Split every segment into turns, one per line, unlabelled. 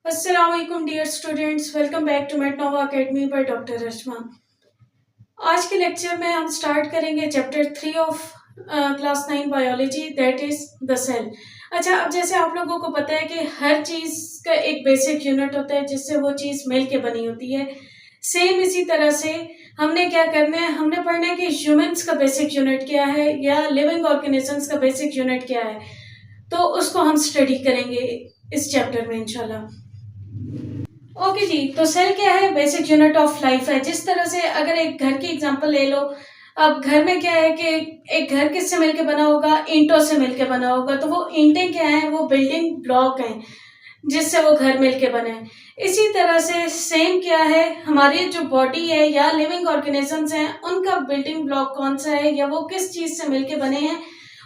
अस्सलामुअलैकुम dear students, welcome back to Metanova Academy by doctor Rashma. आज के लेक्चर में हम स्टार्ट करेंगे chapter 3 of class 9 biology, that is the cell. अच्छा, अब जैसे आप लोगों को पता है कि हर चीज़ का एक बेसिक यूनिट होता है जिससे वो चीज़ मिल के बनी होती है। सेम इसी तरह से हमने क्या करना है, हमने पढ़ना है कि ह्यूमंस का बेसिक यूनिट क्या है या लिविंग ऑर्गेनिजम्स का बेसिक यूनिट क्या है। तो उसको हम स्टडी करेंगे इस चैप्टर में इंशाल्लाह। ओके जी, तो सेल क्या है? बेसिक यूनिट ऑफ लाइफ है। जिस तरह से अगर एक घर की एग्जांपल ले लो, अब घर में क्या है कि एक घर किससे मिलके बना होगा? ईंटों से मिलके बना होगा। तो वो ईंटें क्या है? वो बिल्डिंग ब्लॉक हैं जिससे वो घर मिलके बने हैं। इसी तरह से सेम क्या है, हमारी जो बॉडी है या लिविंग ऑर्गेनिजम्स हैं उनका बिल्डिंग ब्लॉक कौन सा है या वो किस चीज से मिलके बने हैं,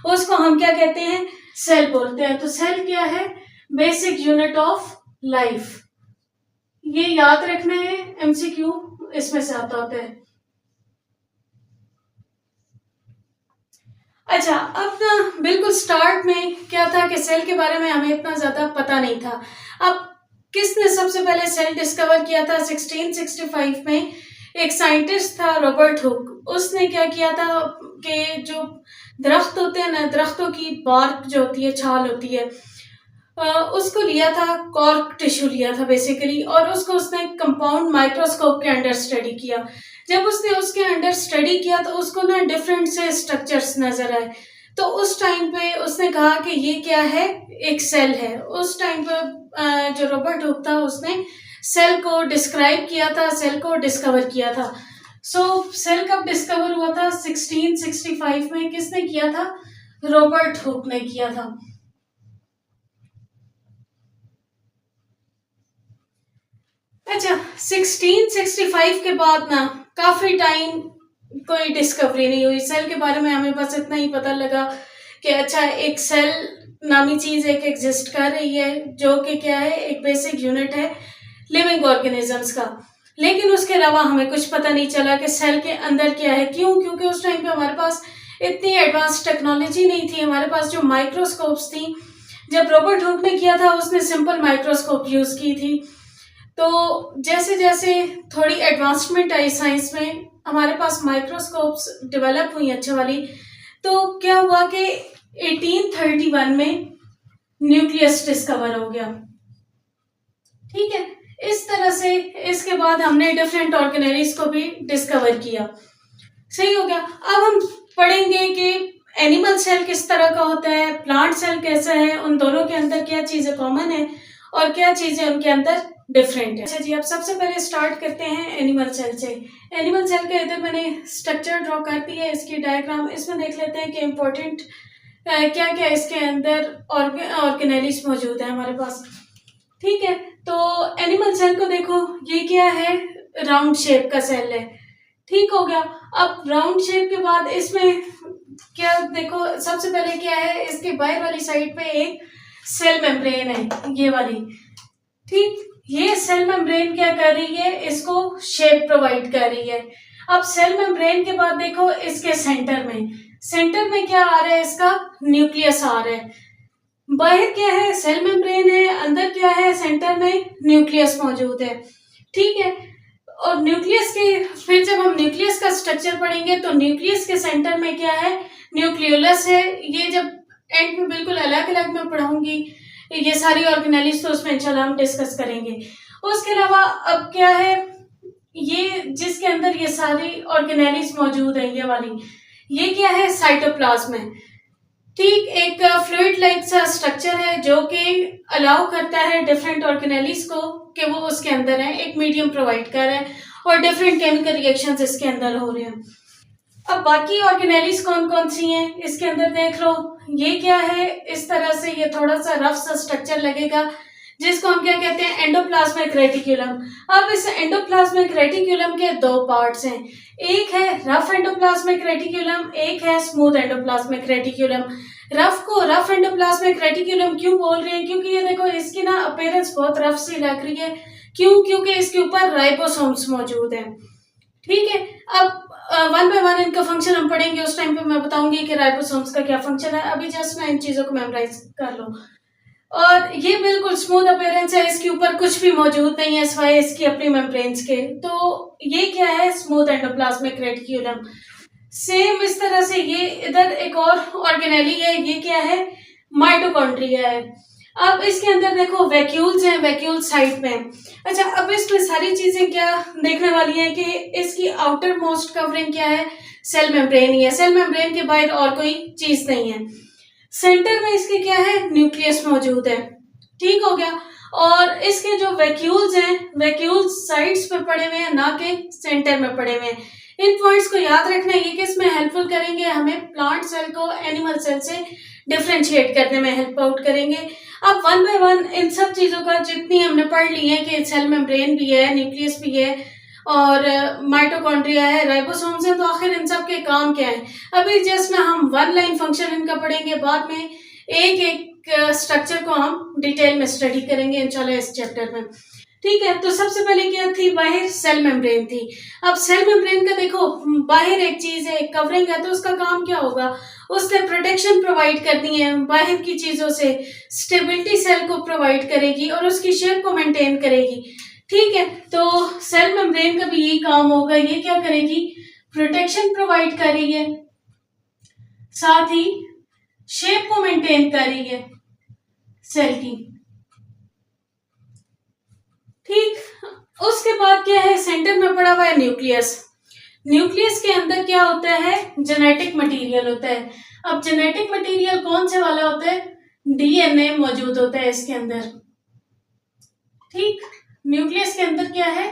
उसको हम क्या कहते हैं? सेल बोलते हैं। तो सेल क्या है? Basic unit of life. ये याद रखना है, एमसीक्यू इसमें से आता होता है। अच्छा, अब ना बिल्कुल स्टार्ट में क्या था कि सेल के बारे में हमें इतना ज्यादा पता नहीं था। अब किसने सबसे पहले सेल डिस्कवर किया था? 1665 में एक साइंटिस्ट था, रॉबर्ट हुक। उसने क्या किया था कि जो दरख्त होते हैं ना, दरख्तों की बार्क जो होती है, छाल होती है, उसको लिया था, कॉर्क टिश्यू लिया था बेसिकली, और उसको उसने कंपाउंड माइक्रोस्कोप के अंडर स्टडी किया। जब उसने उसके अंडर स्टडी किया तो उसको ना डिफरेंट से स्ट्रक्चर्स नजर आए। तो उस टाइम पे उसने कहा कि ये क्या है? एक सेल है। उस टाइम पे जो रॉबर्ट हुक था उसने सेल को डिस्क्राइब किया था, सेल को डिस्कवर किया था। सेल कब डिस्कवर हुआ था? 1665 में। किसने किया था? रॉबर्ट हुक ने किया था। अच्छा, 1665 के बाद ना काफी टाइम कोई डिस्कवरी नहीं हुई सेल के बारे में। हमें बस इतना ही पता लगा कि अच्छा, एक सेल नामी चीज एक एग्जिस्ट कर रही है जो कि क्या है? एक बेसिक यूनिट है लिविंग ऑर्गेनिजम्स का। लेकिन उसके अलावा हमें कुछ पता नहीं चला कि सेल के अंदर क्या है। क्यों? क्योंकि उस टाइम पे हमारे पास इतनी एडवांस टेक्नोलॉजी नहीं थी। हमारे पास जो माइक्रोस्कोप्स थी, जब रॉबर्ट हुक ने किया था उसने सिंपल माइक्रोस्कोप यूज की थी। तो जैसे जैसे थोड़ी एडवांसमेंट आई साइंस में, हमारे पास माइक्रोस्कोप्स डेवलप हुई अच्छे वाली। तो क्या हुआ कि 1831 में न्यूक्लियस डिस्कवर हो गया। ठीक है, इस तरह से इसके बाद हमने डिफरेंट ऑर्गेनेलीज को भी डिस्कवर किया। सही हो गया। अब हम पढ़ेंगे कि एनिमल सेल किस तरह का होता है, प्लांट सेल कैसा है, उन दोनों के अंदर क्या चीजें कॉमन है और क्या चीजें उनके अंदर डिफरेंट है। अच्छा जी, अब सबसे पहले स्टार्ट करते हैं एनिमल सेल से। एनिमल सेल का इधर मैंने स्ट्रक्चर ड्रॉ कर दी है, इसकी डायग्राम। इसमें देख लेते हैं कि इम्पोर्टेंट क्या क्या इसके अंदर ऑर्गेनेलीज मौजूद है हमारे पास। ठीक है, तो एनिमल सेल को देखो, ये क्या है? राउंड शेप का सेल है। ठीक हो गया। अब राउंड शेप के बाद इसमें क्या देखो, सबसे पहले क्या है? इसके बाहर वाली साइड पे एक सेल मेम्ब्रेन है, ये वाली। ठीक, ये सेल मेम्ब्रेन क्या कर रही है? इसको शेप प्रोवाइड कर रही है। अब सेल मेम्ब्रेन के बाद देखो, इसके सेंटर में क्या आ रहा है? इसका न्यूक्लियस आ रहा है। बाहर क्या है? सेल मेम्ब्रेन है, अंदर क्या है? सेंटर में न्यूक्लियस मौजूद है। ठीक है, और न्यूक्लियस के फिर जब हम न्यूक्लियस का स्ट्रक्चर पढ़ेंगे तो न्यूक्लियस के सेंटर में क्या है? न्यूक्लियोलस है। ये जब एंड में बिल्कुल अलग अलग मैं पढ़ाऊंगी ये सारी ऑर्गेनेलीज, तो उसमें इंशाल्लाह हम डिस्कस करेंगे। उसके अलावा अब क्या है? ये जिसके अंदर ये सारी ऑर्गेनेलीज मौजूद है, ये वाली, ये क्या है? साइटोप्लाज्म है। ठीक, एक फ्लूइड लाइक सा स्ट्रक्चर है जो कि अलाउ करता है डिफरेंट ऑर्गेनेलीज को कि वो उसके अंदर है, एक मीडियम प्रोवाइड कर रहा है और डिफरेंट केमिकल रिएक्शंस इसके अंदर हो रहे हैं। अब बाकी ऑर्गेनेलीज कौन कौन सी हैं इसके अंदर देख लो। ये क्या है? इस तरह से ये थोड़ा सा रफ सा स्ट्रक्चर लगेगा जिसको हम क्या कहते हैं? Endoplasmic reticulum. अब इस एंडोप्लाज्मिक रेटिक्यूलम के दो पार्ट्स हैं, एक है रफ एंडोप्लाज्मिक रेटिक्यूलम, एक है स्मूथ एंडोप्लाज्मिक रेटिक्यूलम। रफ को रफ एंडोप्लाज्मिक रेटिक्यूलम क्यों बोल रहे हैं? क्योंकि ये देखो, इसकी ना अपीयरेंस बहुत रफ सी लग रही है। क्यों? क्योंकि इसके ऊपर राइबोसोम्स मौजूद हैं। ठीक है, अब वन बाय वन इनका फंक्शन हम पढ़ेंगे, उस टाइम पे मैं बताऊंगी कि राइबोसोम्स का क्या फंक्शन है। अभी जस्ट ना इन चीजों को मेमोराइज कर लो। और ये बिल्कुल स्मूथ अपीयरेंस है, इसके ऊपर कुछ भी मौजूद नहीं है सिवाय इसकी अपनी मेम्ब्रेन्स के। तो ये क्या है, स्मूथ एंडोप्लाज्मिक रेटिक्यूलम। सेम इस तरह से ये इधर एक और ऑर्गेनेली है, ये क्या है, माइटोकॉन्ड्रिया है। अब इसके अंदर देखो वैक्यूल्स हैं, वैक्यूल साइड में। अच्छा, अब इसमें सारी चीजें क्या देखने वाली है कि इसकी आउटर मोस्ट कवरिंग क्या है, सेल मेम्ब्रेन ही है। सेल मेम्ब्रेन के बाहर और कोई चीज नहीं है। सेंटर में इसके क्या है, न्यूक्लियस मौजूद है। ठीक हो गया। और इसके जो वैक्यूल्स हैं, वैक्यूल्स साइड्स पे पड़े हुए हैं, ना कि सेंटर में पड़े हुए हैं। इन पॉइंट्स को याद रखना, ये किस में हेल्पफुल करेंगे, हमें प्लांट सेल को एनिमल सेल से डिफ्रेंशिएट करने में हेल्प आउट करेंगे। अब वन बाय वन इन सब चीजों का जितनी हमने पढ़ ली है कि सेल मेम्ब्रेन भी है, न्यूक्लियस भी है और माइटोकॉन्ड्रिया है, राइबोसोम्स है, तो आखिर इन सब के काम क्या है। अभी जस्ट ना हम वन लाइन फंक्शन इनका पढ़ेंगे, बाद में एक एक स्ट्रक्चर को हम डिटेल में स्टडी करेंगे इंशाल्लाह इस चैप्टर में। ठीक है, तो सबसे पहले क्या थी, बाहर सेल मेम्ब्रेन थी। अब सेल मेम्ब्रेन का देखो, बाहर एक चीज है, कवरिंग है, तो उसका काम क्या होगा, उसने प्रोटेक्शन प्रोवाइड करनी है बाहर की चीजों से, स्टेबिलिटी सेल को प्रोवाइड करेगी और उसकी शेप को मेंटेन करेगी। ठीक है, तो सेल मेम्ब्रेन का भी यही काम होगा, ये क्या करेगी, प्रोटेक्शन प्रोवाइड कर रही है, साथ ही शेप को मेंटेन कर रही है सेल की। ठीक, उसके बाद क्या है, सेंटर में पड़ा हुआ है न्यूक्लियस। न्यूक्लियस के अंदर क्या होता है, जेनेटिक मटेरियल होता है। अब जेनेटिक मटेरियल कौन से वाला होता है, डीएनए मौजूद होता है इसके अंदर। ठीक, न्यूक्लियस के अंदर क्या है,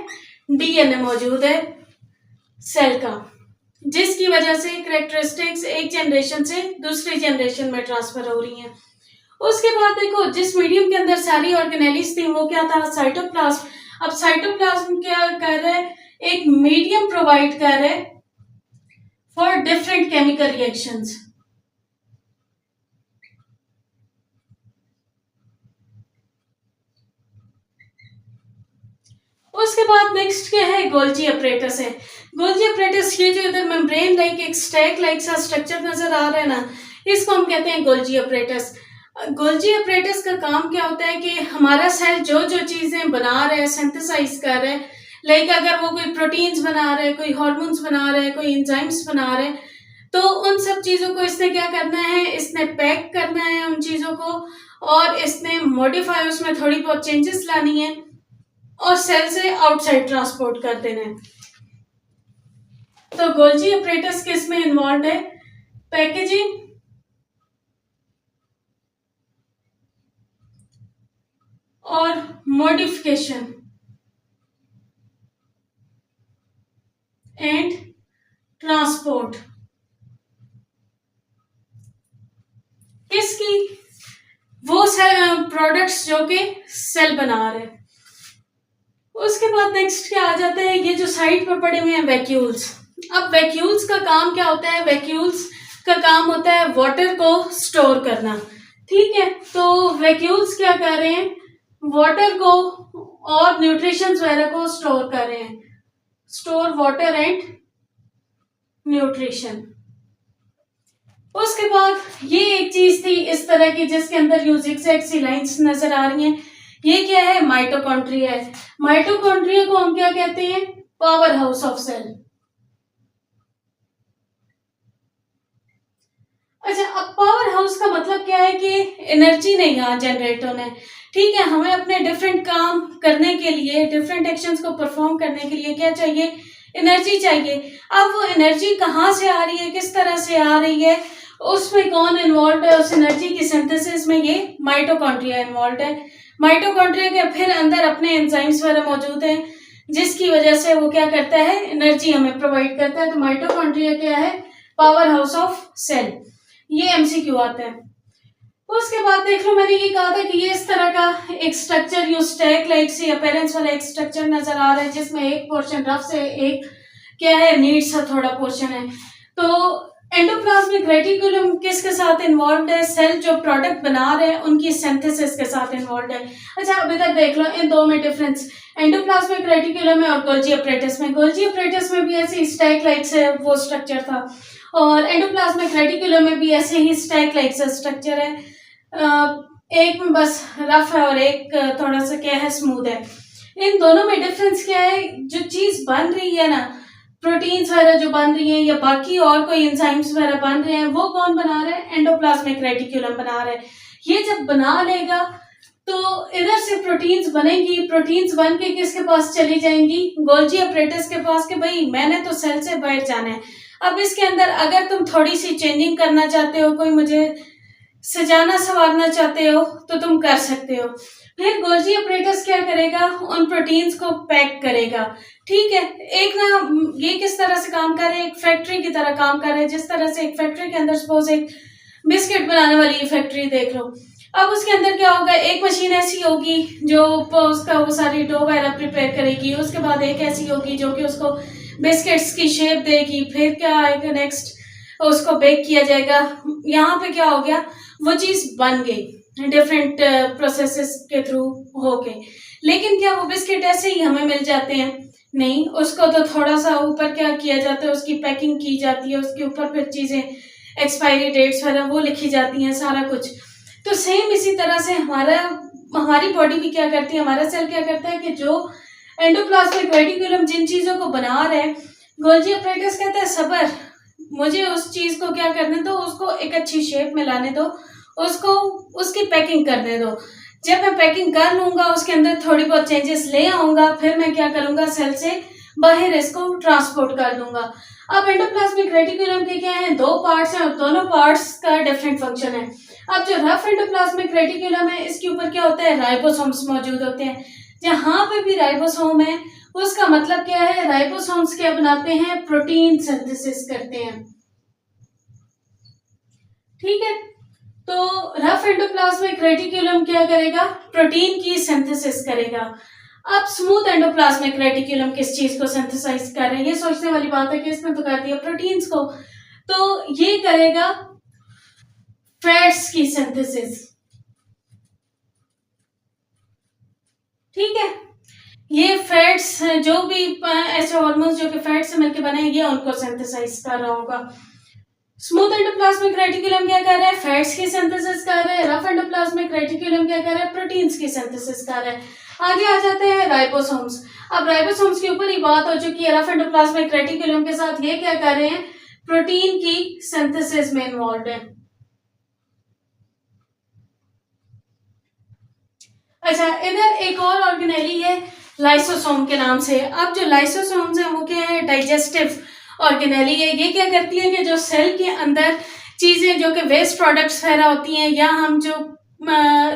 डीएनए मौजूद है सेल का, जिसकी वजह से कैरेक्टरिस्टिक्स एक जनरेशन से दूसरी जनरेशन में ट्रांसफर हो रही हैं। उसके बाद देखो, जिस मीडियम के अंदर सारी ऑर्गेनेलिस थी वो क्या था, साइटोप्लाज्म। अब साइटोप्लाज्म क्या कर रहा है, एक मीडियम प्रोवाइड कर रहा है फॉर डिफरेंट केमिकल रिएक्शंस। उसके बाद नेक्स्ट क्या है, गोल्जी अपरेटस है। गोल्जी अपरेटस, ये जो इधर मेम्ब्रेन लाइक एक स्टैक लाइक सा स्ट्रक्चर नजर आ रहा है ना, इसको हम कहते हैं गोल्जी अपरेटस। गोल्जी अपरेटस का काम क्या होता है कि हमारा सेल जो जो चीजें बना रहा है, सिंथेसाइज कर रहा है, लाइक अगर वो कोई प्रोटीन्स बना रहा है, कोई हार्मोन्स बना रहा है, कोई एंजाइम्स बना रहा है, तो उन सब चीजों को इसने क्या करना है, इसने पैक करना है उन चीजों को, और इसने मॉडिफाई, उसमें थोड़ी बहुत चेंजेस लानी है और सेल से आउटसाइड ट्रांसपोर्ट कर देना है। तो गोल्जी अपरेटस किस में इन्वॉल्व है, पैकेजिंग और मॉडिफिकेशन एंड ट्रांसपोर्ट किसकी, वो सेल प्रोडक्ट्स जो कि सेल बना रहे। उसके बाद नेक्स्ट क्या आ जाता है, ये जो साइड पर पड़े हुए हैं वैक्यूल्स। अब वैक्यूल्स का काम क्या होता है, वैक्यूल्स का काम होता है वाटर को स्टोर करना। ठीक है, तो वैक्यूल्स क्या कर रहे हैं, वाटर को और न्यूट्रिशन वगैरह को स्टोर कर रहे हैं, स्टोर वाटर एंड न्यूट्रिशन। उसके बाद ये एक चीज थी इस तरह की जिसके अंदर यू ज़िगज़ैग सी लाइंस नजर आ रही हैं, ये क्या है, माइटोकॉन्ड्रिया है। माइटोकॉन्ड्रिया को हम क्या कहते हैं, पावर हाउस ऑफ सेल। अच्छा, अब पावर हाउस का मतलब क्या है कि एनर्जी नहीं यहाँ जनरेट होना है। ठीक है, हमें अपने डिफरेंट काम करने के लिए, डिफरेंट एक्शंस को परफॉर्म करने के लिए क्या चाहिए, एनर्जी चाहिए। अब वो एनर्जी कहाँ से आ रही है, किस तरह से आ रही है, उसमें कौन इन्वॉल्व है, उस एनर्जी की सिंथेसिस में ये माइटोकॉन्ड्रिया इन्वॉल्व है। माइटोकॉन्ड्रिया के फिर अंदर अपने एंजाइम्स वगैरह मौजूद हैं, जिसकी वजह से वो क्या करता है, एनर्जी हमें प्रोवाइड करता है। तो माइटोकॉन्ड्रिया क्या है, पावर हाउस ऑफ सेल। ये एमसीक्यू आता है। उसके बाद देख लो, मैंने ये कहा था कि ये इस तरह का एक structure, U stack like C appearance वाला एक स्ट्रक्चर नजर आ रहा है, जिसमें एक पोर्शन रफ से एक क्या है, नीड सा थोड़ा पोर्शन है। तो एंडोप्लाज्मिक रेटिकुलम किसके साथ इन्वॉल्व है, सेल जो प्रोडक्ट बना रहे हैं उनकी सिंथेसिस के साथ इन्वॉल्व है। अच्छा, अभी तक देख लो इन दो में डिफरेंस, एंडोप्लाज्मिक रेटिकुलम में और गोल्जी अपरेटस में। गोल्जी अपरेटस में भी ऐसे स्टैक लाइक से वो स्ट्रक्चर था, और एंडोप्लाज्मिक रेटिकुलम में भी ऐसे ही स्टैक लाइक सा स्ट्रक्चर है। एक में बस रफ है और एक थोड़ा सा क्या है, स्मूथ है। इन दोनों में डिफरेंस क्या है? जो चीज बन रही है ना, प्रोटीन्स वगैरह जो बन रही हैं या बाकी और कोई एंजाइम्स वगैरह बन रहे हैं, वो कौन बना रहा है? एंडोप्लाज्मिक रेटिक्यूलम बना रहा है। ये जब बना लेगा तो इधर से प्रोटीन्स बनेगी, प्रोटीन्स बन के किसके पास चली जाएंगी? गोल्जी अपरेटस के पास, कि भाई मैंने तो सेल से बाहर जाना है। अब इसके अंदर अगर तुम थोड़ी सी चेंजिंग करना चाहते हो, कोई मुझे सजाना संवारना चाहते हो, तो तुम कर सकते हो। फिर गोल्जी अपरेटस क्या करेगा? उन प्रोटीन्स को पैक करेगा। ठीक है, एक ना, ये किस तरह से काम कर रहे हैं? एक फैक्ट्री की तरह काम कर रहे हैं। जिस तरह से एक फैक्ट्री के अंदर सपोज एक बिस्किट बनाने वाली फैक्ट्री देख लो, अब उसके अंदर क्या होगा? एक मशीन ऐसी होगी जो उसका वो सारी डो वगैरह प्रिपेयर करेगी, उसके बाद एक ऐसी होगी जो कि उसको बिस्किट्स की शेप देगी, फिर क्या आएगा नेक्स्ट? उसको बेक किया जाएगा। यहाँ पे क्या हो गया? वो चीज बन गई डिफरेंट प्रोसेसेस के थ्रू होके। लेकिन क्या वो बिस्किट ऐसे ही हमें मिल जाते हैं? नहीं, उसको तो थोड़ा सा ऊपर क्या किया जाता है, उसकी पैकिंग की जाती है, उसके ऊपर फिर चीजें एक्सपायरी डेट्स वगैरह वो लिखी जाती हैं, सारा कुछ। तो सेम इसी तरह से हमारी बॉडी भी क्या करती है, हमारा सेल क्या करता है कि जो एंडोप्लाज्मिक रेटिकुलम जिन चीजों को बना रहे हैं, गोल्जी अपरेटस कहता है सबर, मुझे उस चीज को क्या करने दो, उसको एक अच्छी शेप में लाने दो, उसको उसकी पैकिंग करने दो। जब मैं पैकिंग कर लूंगा, उसके अंदर थोड़ी बहुत चेंजेस ले आऊंगा, फिर मैं क्या करूंगा? सेल से बाहर इसको ट्रांसपोर्ट कर दूंगा। अब एंडोप्लाज्मिक रेटिकुलम के क्या है? दो पार्ट्स हैं और दोनों पार्ट्स का डिफरेंट फंक्शन है। अब जो रफ एंडोप्लाज्मिक रेटिकुलम है, इसके ऊपर क्या होता है? राइबोसोम्स मौजूद होते हैं। जहां पे भी राइबोसोम है, उसका मतलब क्या है? राइबोसोम्स क्या बनाते हैं? प्रोटीन सिंथेसिस करते हैं। ठीक है, तो रफ एंडोप्लाज्मिक रेटिकुलम क्या करेगा? प्रोटीन की सिंथेसिस करेगा। अब स्मूथ एंडोप्लाज्मिक रेटिकुलम किस चीज को सिंथेसाइज कर रहे हैं? ये सोचने वाली बात है कि इसमें तो कर दिया प्रोटीन्स को, तो ये करेगा फैट्स की सिंथेसिस। ठीक है, ये फैट्स जो भी ऐसे हार्मोन्स जो कि फैट से मिलकर बने हैं, ये उनको सिंथेसाइज कर रहा होगा। स्मूथ एंडोप्लाज्मिक रेटिकुलम क्या कर रहा है? फैट्स की सिंथेसिस कर रहा है। रफ एंडोप्लाज्मिक रेटिकुलम क्या कर रहा है? प्रोटीन्स की सिंथेसिस कर रहा है। आगे आ जाते हैं राइबोसोम्स। अब राइबोसोम्स के ऊपर ही बात हो चुकी है, रफ एंडोप्लाज्मिक रेटिकुलम के साथ ये क्या कर रहे हैं? प्रोटीन की सिंथेसिस में इन्वॉल्व है। अच्छा, इधर एक और ऑर्गेनेली है लाइसोसोम के नाम से। अब जो लाइसोसोम्स है वो क्या है? डाइजेस्टिव ऑर्गेनेली है। ये क्या करती है कि जो सेल के अंदर चीजें जो कि वेस्ट प्रोडक्ट्स वगैरह होती हैं, या हम जो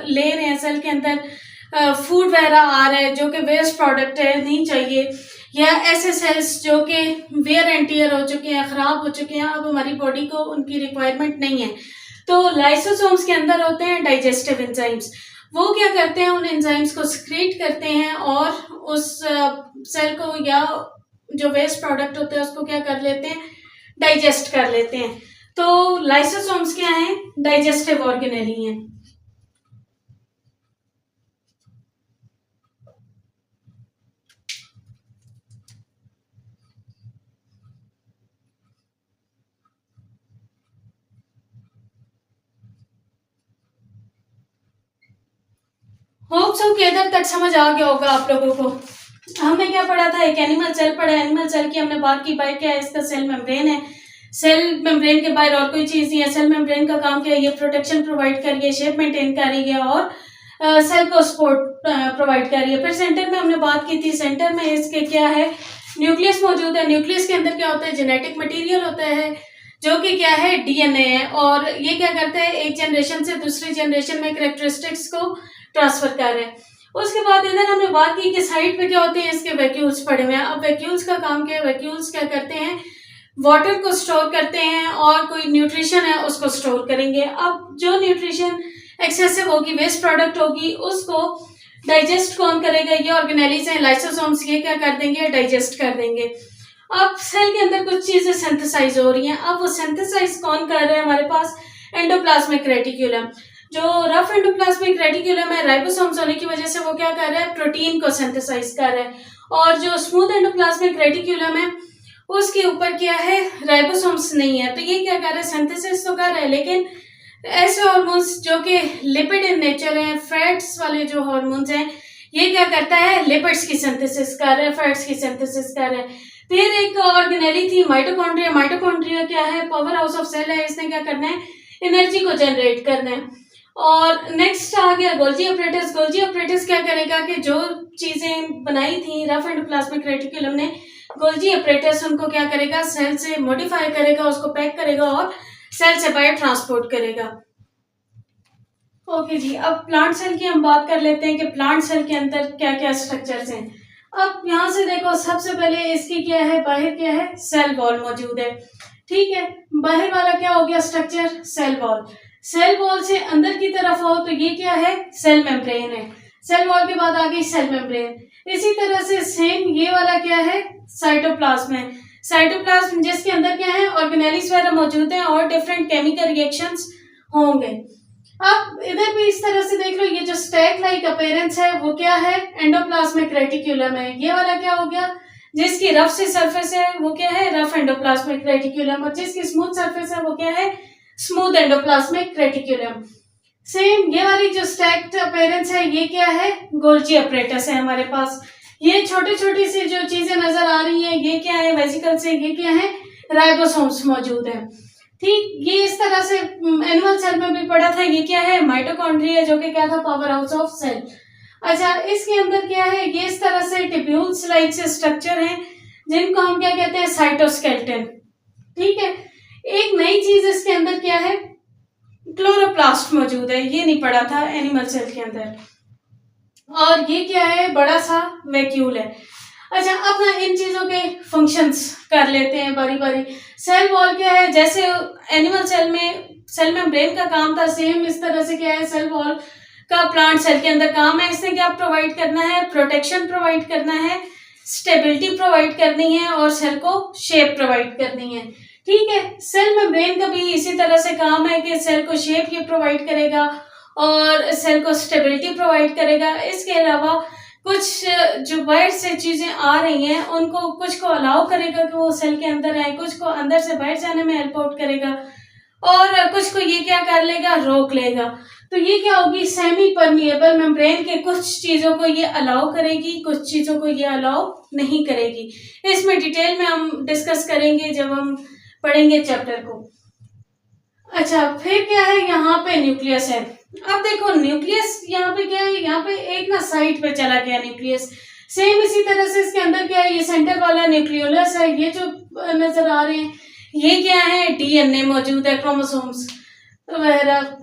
ले रहे हैं सेल के अंदर, फूड वगैरह आ रहा है जो कि वेस्ट प्रोडक्ट है, नहीं चाहिए, या ऐसे सेल्स जो कि वेयर एंड टियर हो चुके हैं, खराब हो चुके हैं, अब हमारी बॉडी को उनकी रिक्वायरमेंट नहीं है, तो लाइसोसोम्स के अंदर होते हैं डाइजेस्टिव एंजाइम्स। वो क्या करते हैं? उन एंजाइम्स को सिक्रीट करते हैं और उस सेल को या जो वेस्ट प्रोडक्ट होते हैं उसको क्या कर लेते हैं? डाइजेस्ट कर लेते हैं। तो लाइसोसोम्स क्या हैं? डाइजेस्टिव ऑर्गेनेली हैं। होप सो कि इधर तक समझ आ गया होगा आप लोगों को। हमने क्या पढ़ा था? एक एनिमल सेल पढ़ा। एनिमल सेल की हमने बात की, बाहर क्या है? इसका सेल मेम्ब्रेन है। सेल मेम्ब्रेन के बाहर और कोई चीज नहीं है। सेल मेम्ब्रेन का काम क्या है? ये प्रोटेक्शन प्रोवाइड कर रही है, शेप मेंटेन कर रही है और सेल को सपोर्ट प्रोवाइड कर रही है। फिर सेंटर में हमने बात की थी, सेंटर में इसके क्या है? न्यूक्लियस मौजूद है। न्यूक्लियस के अंदर क्या होता है? जेनेटिक मटेरियल होता है जो कि क्या है? डीएनए है। और ये क्या करता है? एक जनरेशन से दूसरी जनरेशन में कैरेक्टरिस्टिक्स को ट्रांसफर कर रहे हैं। उसके बाद इधर हमने बात की कि साइड पे क्या होते हैं? इसके वैक्यूल्स पड़े हुए हैं। अब वैक्यूल्स का काम क्या है? वैक्यूल्स क्या करते हैं? वाटर को स्टोर करते हैं और कोई न्यूट्रिशन है उसको स्टोर करेंगे। अब जो न्यूट्रिशन एक्सेसिव होगी, वेस्ट प्रोडक्ट होगी, उसको डाइजेस्ट कौन करेगा? ये ऑर्गेनेलीज हैं, लाइसोसोम्स। ये क्या कर देंगे? डाइजेस्ट कर देंगे। अब सेल के अंदर कुछ चीजें सिंथेसाइज हो रही हैं। अब वो सिंथेसाइज कौन कर रहे हैं? हमारे पास एंडोप्लाज्मिक रेटिकुलम। जो रफ एंडोप्लाज्मिक रेटिकुलम है, राइबोसोम्स होने की वजह से वो क्या कर रहा है? प्रोटीन को सिंथेसाइज कर रहा है। और जो स्मूथ एंडोप्लाज्मिक रेटिकुलम है, उसके ऊपर क्या है? राइबोसोम्स नहीं है। तो ये क्या कर रहा है? सिंथेसिस तो कर रहा है, लेकिन ऐसे हार्मोन्स जो कि लिपिड इन नेचर हैं, फैट्स वाले जो हार्मोन्स हैं, ये क्या करता है, लिपिड्स की सिंथेसिस कर रहे हैं, फैट्स की सिंथेसिस कर रहे हैं। फिर एक ऑर्गेनेली थी माइटोकॉन्ड्रिया। माइटोकॉन्ड्रिया क्या है, पावर हाउस ऑफ सेल है, इसने क्या करना है, एनर्जी को जनरेट करना है। और नेक्स्ट आ गया गोल्जी अपरेटस। गोल्जी अपरेटस क्या करेगा कि जो चीजें बनाई थी रफ एंडोप्लाज्मिक रेटिकुलम ने, गोल्जी अपरेटस उनको क्या करेगा, सेल से मॉडिफाई करेगा, उसको पैक करेगा और सेल से बाहर ट्रांसपोर्ट करेगा। ओके जी, अब प्लांट सेल की हम बात कर लेते हैं कि प्लांट सेल के अंदर क्या क्या स्ट्रक्चर्स हैं। अब यहाँ से देखो, सबसे पहले इसकी क्या है, बाहर क्या है, सेल वॉल मौजूद है। ठीक है, बाहर वाला क्या हो गया structure, cell wall. Cell wall से अंदर की तरफ हो तो ये क्या है, सेल मेम्ब्रेन है। सेल वॉल के बाद आ गई सेल मेम्ब्रेन। इसी तरह से सेम ये वाला क्या है, साइटोप्लाज्म है। साइटोप्लाज्म जिसके अंदर क्या है, ऑर्गेनेलिस वगैरह मौजूद है और डिफरेंट केमिकल रिएक्शंस होंगे। अब इधर भी इस तरह से देख लो, ये जो स्टैक लाइक अपीयरेंस है वो क्या है, एंडोप्लाज्मिक रेटिकुलम है। ये वाला क्या हो गया, जिसकी रफ से सरफेस है वो क्या है, रफ एंडोप्लाज्मिक रेटिकुलम, और जिसकी स्मूथ सरफेस है वो क्या है, स्मूथ एंडोप्लाज्मिक रेटिकुलम। सेम ये वाली जो स्टैक्ड अपीयरेंस है ये क्या है, गोल्जी अपरेटस है हमारे पास। ये छोटी छोटी सी जो चीजें नजर आ रही हैं ये क्या है, वेसिकल से, ये क्या है, राइबोसोम्स मौजूद है। ठीक, ये इस तरह से एनिमल सेल में भी पढ़ा था, ये क्या है, माइटोकॉन्ड्रिया, जो कि क्या था, पावर हाउस ऑफ सेल। अच्छा, इसके अंदर क्या है, ये इस तरह से टिब्यूल्स लाइक से स्ट्रक्चर हैं जिनको हम क्या कहते हैं, साइटोस्केलेटन। ठीक है, एक नई चीज इसके अंदर क्या है, क्लोरोप्लास्ट मौजूद है, ये नहीं पढ़ा था एनिमल सेल के अंदर। और ये क्या है, बड़ा सा वैक्यूल है। अच्छा, अब ना इन चीजों के फंक्शंस कर लेते हैं बारी बारी। सेल वॉल क्या है, जैसे एनिमल सेल में सेल मेम्ब्रेन का काम था, सेम इस तरह से क्या है, सेल वॉल का प्लांट सेल के अंदर काम है। इसने क्या प्रोवाइड करना है, प्रोटेक्शन प्रोवाइड करना है, स्टेबिलिटी प्रोवाइड करनी है और सेल को शेप प्रोवाइड करनी है। ठीक है, सेल मेम्ब्रेन का भी इसी तरह से काम है कि सेल को शेप ये प्रोवाइड करेगा और सेल को स्टेबिलिटी प्रोवाइड करेगा। इसके अलावा कुछ जो बाहर से चीजें आ रही हैं उनको, कुछ को अलाउ करेगा कि वो सेल के अंदर आए, कुछ को अंदर से बाहर जाने में हेल्प आउट करेगा और कुछ को ये क्या कर लेगा, रोक लेगा। तो ये क्या होगी, सेमी परमिएबल मेम्ब्रेन के कुछ चीजों को ये अलाउ करेगी, कुछ चीजों को ये अलाउ नहीं करेगी। इसमें डिटेल में हम डिस्कस करेंगे जब हम पढ़ेंगे चैप्टर को। अच्छा, फिर क्या है, यहाँ पे न्यूक्लियस है। अब देखो न्यूक्लियस यहाँ पे क्या है, यहाँ पे एक ना साइड पे चला गया न्यूक्लियस। सेम इसी तरह से इसके अंदर क्या है, ये सेंटर वाला न्यूक्लियोलस है, ये जो नजर आ रहे हैं ये क्या है, डीएनए मौजूद है, क्रोमोसोम्स वगैरह।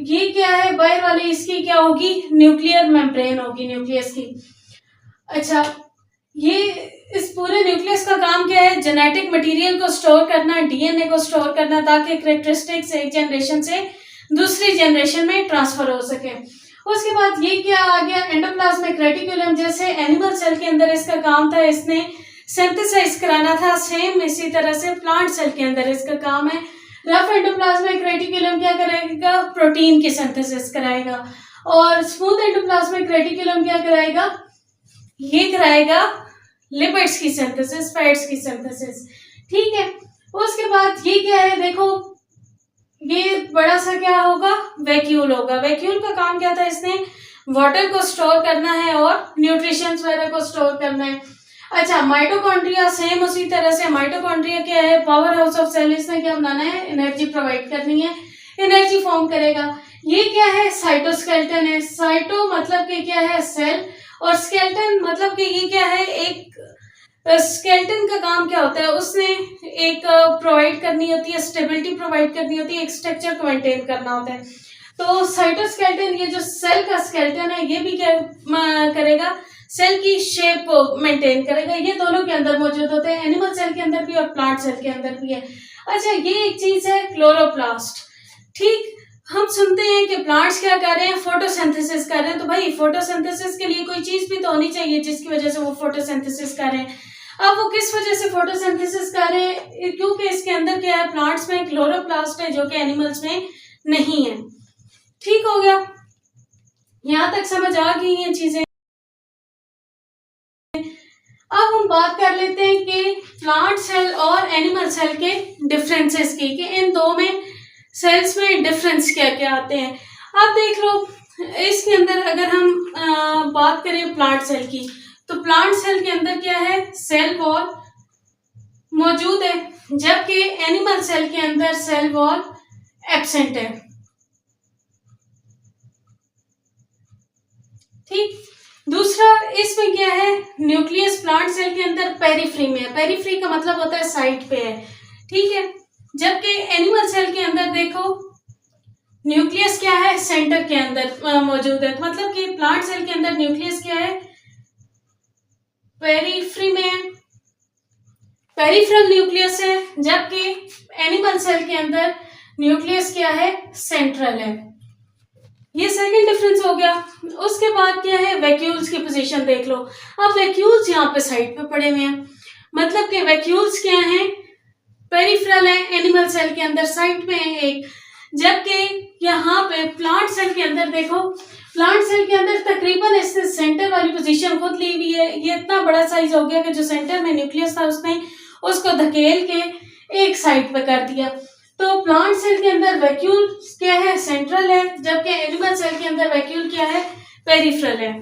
ये क्या है, बाहर वाली इसकी क्या होगी, न्यूक्लियर मेम्ब्रेन होगी न्यूक्लियस की। अच्छा, ये इस पूरे न्यूक्लियस का काम क्या है, जेनेटिक मटेरियल को स्टोर करना, डीएनए को स्टोर करना, ताकि कैरेक्टरिस्टिक्स एक जनरेशन से दूसरी जनरेशन में ट्रांसफर हो सके। उसके बाद ये क्या आ गया, एंडोप्लाज्मिक रेटिकुलम। जैसे एनिमल सेल के अंदर इसका काम था, इसने सिंथेसाइज कराना था, सेम इसी तरह से प्लांट सेल के अंदर इसका काम है। रफ एंडोप्लाज्मिक रेटिकुलम क्या करेगा, प्रोटीन की सिंथेसिस कराएगा और स्मूथ एंडोप्लाज्मिक रेटिकुलम क्या कराएगा, ये कराएगा लिपिड्स की सिंथेसिस, फैट्स की सिंथेसिस। ठीक है, उसके बाद ये क्या है, देखो ये बड़ा सा क्या होगा, वैक्यूल होगा। वैक्यूल का काम क्या था, इसने वाटर को स्टोर करना है और न्यूट्रिशंस वगैरह को स्टोर करना है। अच्छा, माइटोकॉन्ड्रिया सेम उसी तरह से। माइटोकॉन्ड्रिया क्या है, पावर हाउस ऑफ सेल। इसने क्या बनाना है, एनर्जी प्रोवाइड करनी है, एनर्जी फॉर्म करेगा। ये क्या है, साइटोस्केलेटन है। साइटो मतलब कि क्या है, सेल, और स्केलेटन मतलब कि ये क्या है, एक स्केलेटन का काम क्या होता है, उसने एक प्रोवाइड करनी होती है, स्टेबिलिटी प्रोवाइड करनी होती है, एक स्ट्रक्चर को मेंटेन करना होता है। तो साइटोस्केलेटन, ये जो सेल का स्केलेटन है, ये भी क्या करेगा, सेल की शेप को मेंटेन करेगा। ये दोनों के अंदर मौजूद होते हैं, एनिमल सेल के अंदर भी और प्लांट सेल के अंदर भी है। अच्छा, ये एक चीज है क्लोरोप्लास्ट। ठीक, हम सुनते हैं कि प्लांट्स क्या कर रहे हैं, फोटोसिंथेसिस कर रहे हैं। तो भाई फोटोसिंथेसिस के लिए कोई चीज भी तो होनी चाहिए जिसकी वजह से वो फोटोसिंथेसिस कर रहे हैं। अब वो किस वजह से फोटोसिंथेसिस कर रहे हैं, क्योंकि इसके अंदर क्या है, प्लांट्स में क्लोरोप्लास्ट है जो कि एनिमल्स में नहीं है। ठीक हो गया, यहाँ तक समझ आ गई ये चीजें। अब हम बात कर लेते हैं कि प्लांट सेल और एनिमल सेल के डिफरेंसेस की, कि इन दो में सेल्स में डिफरेंस क्या क्या आते हैं आप देख लो। इसके अंदर अगर हम बात करें प्लांट सेल की, तो प्लांट सेल के अंदर क्या है, सेल वॉल मौजूद है, जबकि एनिमल सेल के अंदर सेल वॉल एब्सेंट है। ठीक। दूसरा इसमें क्या है, न्यूक्लियस प्लांट सेल के अंदर पेरिफ्री में है। पेरिफ्री का मतलब होता है साइड पे है, ठीक है। जबकि एनिमल सेल के अंदर देखो न्यूक्लियस क्या है, सेंटर के अंदर मौजूद है। मतलब कि प्लांट सेल के अंदर न्यूक्लियस क्या है, पेरिफ्री में है, पेरिफेरल न्यूक्लियस है, जबकि एनिमल सेल के अंदर न्यूक्लियस क्या है, सेंट्रल है। ये सेकंड डिफरेंस हो गया। उसके बाद क्या है, वैक्यूल्स की पोजीशन देख लो। अब वैक्यूल्स यहाँ पे साइड पे पड़े हुए हैं, मतलब कि वैक्यूल्स क्या हैं, पेरिफेरल है, एनिमल सेल के अंदर साइड में है एक, जबकि यहाँ पे प्लांट सेल के अंदर देखो, प्लांट सेल के अंदर तकरीबन इसने सेंटर वाली पोजीशन खुद ली हुई है। ये इतना बड़ा साइज हो गया कि जो सेंटर में न्यूक्लियस था उसने उसको धकेल के एक साइड पे कर दिया। तो प्लांट सेल के अंदर वैक्यूल क्या है, सेंट्रल है, जबकि एनिमल सेल के अंदर वैक्यूल क्या है, पेरिफेरल है।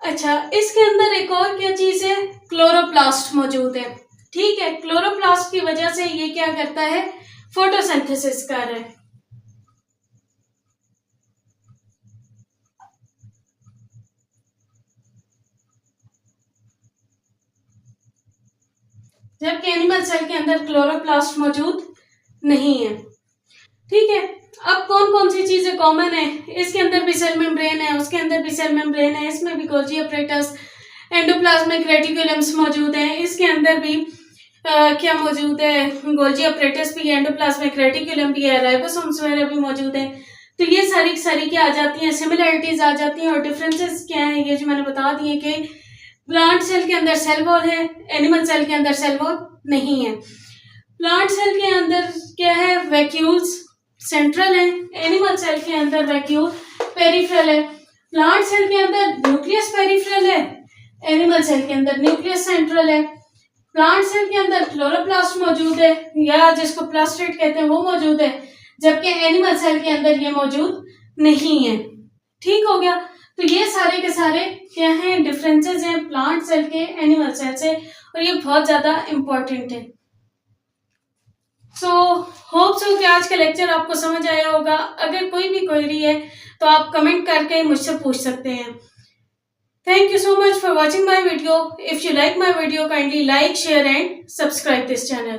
अच्छा, इसके अंदर एक और क्या चीज है, क्लोरोप्लास्ट मौजूद है। ठीक है, क्लोरोप्लास्ट की वजह से ये क्या करता है, फोटोसिंथेसिस कर रहा है। जबकि एनिमल सेल के अंदर क्लोरोप्लास्ट मौजूद नहीं है। ठीक है। अब कौन कौन सी चीजें कॉमन है, इसके अंदर भी सेल मेम्ब्रेन है, उसके अंदर भी सेल मेम्ब्रेन है, इसमें भी गोल्जी अपरेटस, एंडोप्लाज्मिक रेटिकुलम्स मौजूद हैं, इसके अंदर भी क्या मौजूद है, गोल्जी अपरेटस भी है, एंडोप्लाज्मिक रेटिकुलम भी है, राइबोसोम्स वगैरह भी मौजूद हैं। तो ये सारी क्या आ जाती हैं, सिमिलरिटीज आ जाती हैं, और डिफरेंसेस क्या है ये जो मैंने बता दिए कि प्लांट सेल के अंदर सेल वॉल है, एनिमल सेल के अंदर सेल वॉल नहीं है। प्लांट सेल के अंदर क्या है, वैक्यूल्स सेंट्रल है, एनिमल सेल के अंदर वैक्यूल पेरिफेरल है। प्लांट सेल के अंदर न्यूक्लियस पेरिफेरल है, एनिमल सेल के अंदर न्यूक्लियस सेंट्रल है। प्लांट सेल के अंदर क्लोरोप्लास्ट मौजूद है, या जिसको प्लास्टिड कहते हैं वो मौजूद है, जबकि एनिमल सेल के अंदर ये मौजूद नहीं है। ठीक हो गया। तो ये सारे के सारे क्या हैं, डिफरेंसेस हैं प्लांट सेल के एनिमल सेल से, और ये बहुत ज्यादा इंपॉर्टेंट है। सो होप सो कि आज का लेक्चर आपको समझ आया होगा। अगर कोई भी क्वेरी है तो आप कमेंट करके मुझसे पूछ सकते हैं। Thank you so much for watching my video. If you like my video, kindly like, share and subscribe this channel.